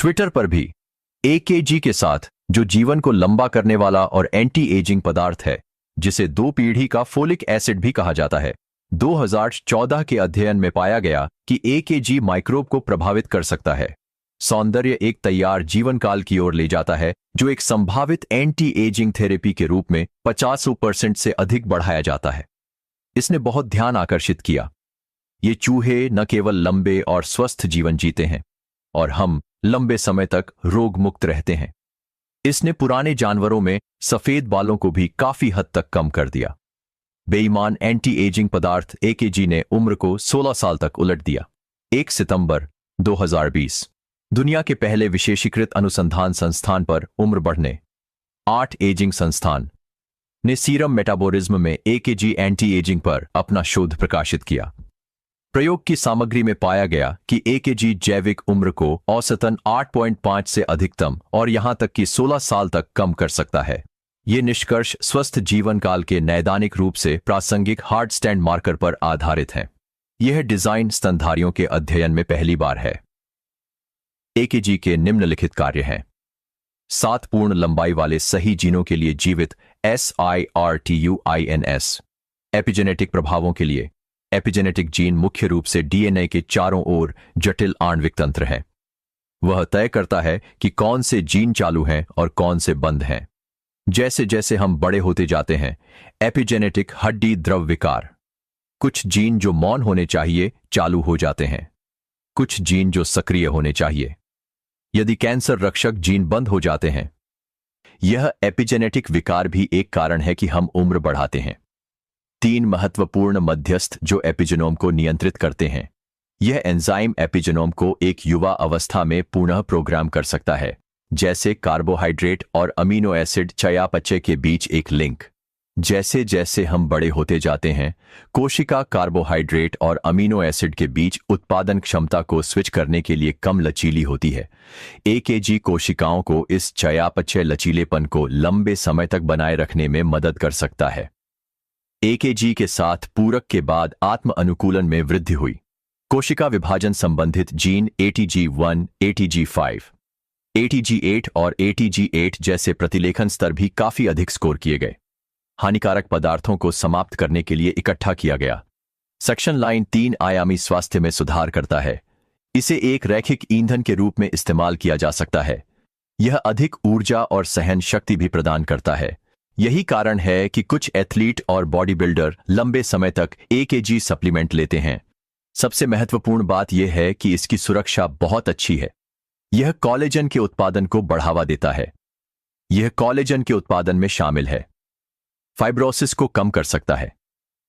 Twitter पर भी AKG के साथ, जो जीवन को लंबा करने वाला और एंटी एजिंग पदार्थ है, जिसे 2 पीढ़ी का फोलिक एसिड भी कहा जाता है, 2014 के अध्ययन में पाया गया कि एकेजी माइक्रोब को प्रभावित कर सकता है। सौंदर्य एक तैयार जीवन काल की ओर ले जाता है, जो एक संभावित एंटी एजिंग थेरेपी के रूप में 50% से अधिक बढ़ाया जाता है। इसने बहुत ध्यान आकर्षित किया। ये चूहे न केवल लंबे और स्वस्थ जीवन जीते हैं, और हम लंबे समय तक रोग मुक्त रहते हैं। इसने पुराने जानवरों में सफेद बालों को भी काफी हद तक कम कर दिया। बेईमान एंटी एजिंग पदार्थ एकेजी ने उम्र को 16 साल तक उलट दिया। 1 सितंबर 2020 दुनिया के पहले विशेषीकृत अनुसंधान संस्थान पर उम्र बढ़ने 8 एजिंग संस्थान ने सीरम मेटाबॉलिज्म में एकेजी एंटी एजिंग पर अपना शोध प्रकाशित किया। प्रयोग की सामग्री में पाया गया कि एकेजी जैविक उम्र को औसतन 8.5 से अधिकतम और यहां तक कि 16 साल तक कम कर सकता है। ये निष्कर्ष स्वस्थ जीवन काल के नैदानिक रूप से प्रासंगिक हार्ड स्टैंड मार्कर पर आधारित है। यह डिजाइन स्तनधारियों के अध्ययन में पहली बार है। एकेजी के निम्नलिखित कार्य हैं। 7 पूर्ण लंबाई वाले सही जीनों के लिए जीवित SIRTUINS। एपिजेनेटिक प्रभावों के लिए एपिजेनेटिक जीन मुख्य रूप से डीएनए के चारों ओर जटिल आणविक तंत्र है। वह तय करता है कि कौन से जीन चालू हैं और कौन से बंद हैं। जैसे जैसे हम बड़े होते जाते हैं, एपिजेनेटिक हड्डी द्रव विकार, कुछ जीन जो मौन होने चाहिए चालू हो जाते हैं, कुछ जीन जो सक्रिय होने चाहिए। यदि कैंसर रक्षक जीन बंद हो जाते हैं, यह एपिजेनेटिक विकार भी एक कारण है कि हम उम्र बढ़ाते हैं। 3 महत्वपूर्ण मध्यस्थ जो एपिजेनोम को नियंत्रित करते हैं। यह एंजाइम एपिजेनोम को एक युवा अवस्था में पुनः प्रोग्राम कर सकता है, जैसे कार्बोहाइड्रेट और अमीनो एसिड चयापचय के बीच एक लिंक। जैसे जैसे हम बड़े होते जाते हैं, कोशिका कार्बोहाइड्रेट और अमीनो एसिड के बीच उत्पादन क्षमता को स्विच करने के लिए कम लचीली होती है। एकेजी कोशिकाओं को इस चयापचय लचीलेपन को लंबे समय तक बनाए रखने में मदद कर सकता है। एकेजी के साथ पूरक के बाद आत्म अनुकूलन में वृद्धि हुई। कोशिका विभाजन संबंधित जीन ATG1, ATG5, ATG8 और ATG8 जैसे प्रतिलेखन स्तर भी काफी अधिक स्कोर किए गए। हानिकारक पदार्थों को समाप्त करने के लिए इकट्ठा किया गया। सक्शन लाइन 3 आयामी स्वास्थ्य में सुधार करता है। इसे एक रैखिक ईंधन के रूप में इस्तेमाल किया जा सकता है। यह अधिक ऊर्जा और सहन शक्ति भी प्रदान करता है। यही कारण है कि कुछ एथलीट और बॉडी बिल्डर लंबे समय तक एकेजी सप्लीमेंट लेते हैं। सबसे महत्वपूर्ण बात यह है कि इसकी सुरक्षा बहुत अच्छी है। यह कोलेजन के उत्पादन को बढ़ावा देता है। यह कोलेजन के उत्पादन में शामिल है। फाइब्रोसिस को कम कर सकता है।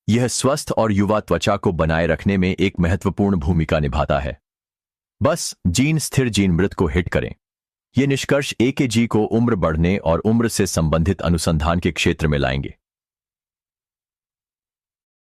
यह स्वस्थ और युवा त्वचा को बनाए रखने में एक महत्वपूर्ण भूमिका निभाता है। बस जीन स्थिर जीन मृत को हिट करें। ये निष्कर्ष एकेजी को उम्र बढ़ने और उम्र से संबंधित अनुसंधान के क्षेत्र में लाएंगे।